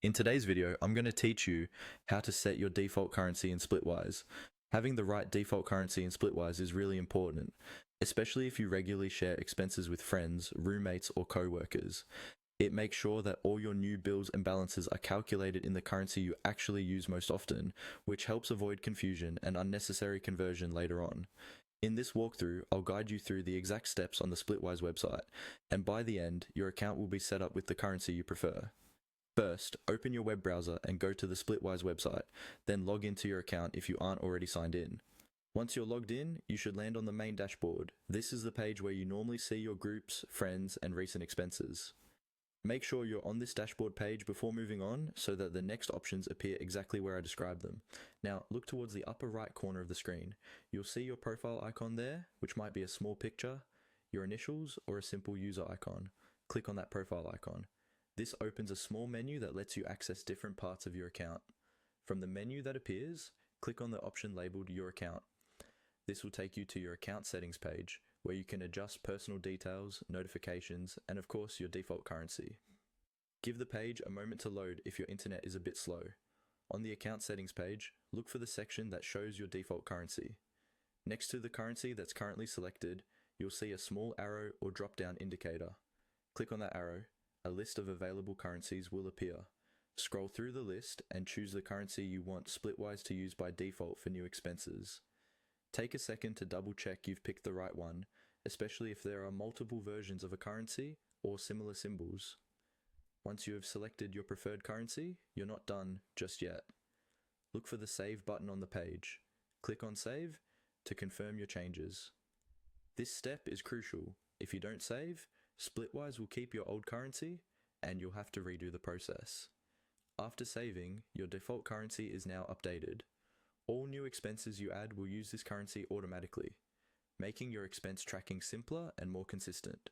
In today's video, I'm going to teach you how to set your default currency in Splitwise. Having the right default currency in Splitwise is really important, especially if you regularly share expenses with friends, roommates, or co-workers. It makes sure that all your new bills and balances are calculated in the currency you actually use most often, which helps avoid confusion and unnecessary conversion later on. In this walkthrough, I'll guide you through the exact steps on the Splitwise website, and by the end, your account will be set up with the currency you prefer. First, open your web browser and go to the Splitwise website, then log into your account if you aren't already signed in. Once you're logged in, you should land on the main dashboard. This is the page where you normally see your groups, friends, and recent expenses. Make sure you're on this dashboard page before moving on so that the next options appear exactly where I described them. Now, look towards the upper right corner of the screen. You'll see your profile icon there, which might be a small picture, your initials, or a simple user icon. Click on that profile icon. This opens a small menu that lets you access different parts of your account. From the menu that appears, click on the option labeled Your Account. This will take you to your account settings page, where you can adjust personal details, notifications, and of course your default currency. Give the page a moment to load if your internet is a bit slow. On the account settings page, look for the section that shows your default currency. Next to the currency that's currently selected, you'll see a small arrow or drop-down indicator. Click on that arrow. A list of available currencies will appear. Scroll through the list and choose the currency you want Splitwise to use by default for new expenses. Take a second to double check you've picked the right one, especially if there are multiple versions of a currency or similar symbols. Once you have selected your preferred currency, you're not done just yet. Look for the Save button on the page. Click on Save to confirm your changes. This step is crucial. If you don't save, Splitwise will keep your old currency, and you'll have to redo the process. After saving, your default currency is now updated. All new expenses you add will use this currency automatically, making your expense tracking simpler and more consistent.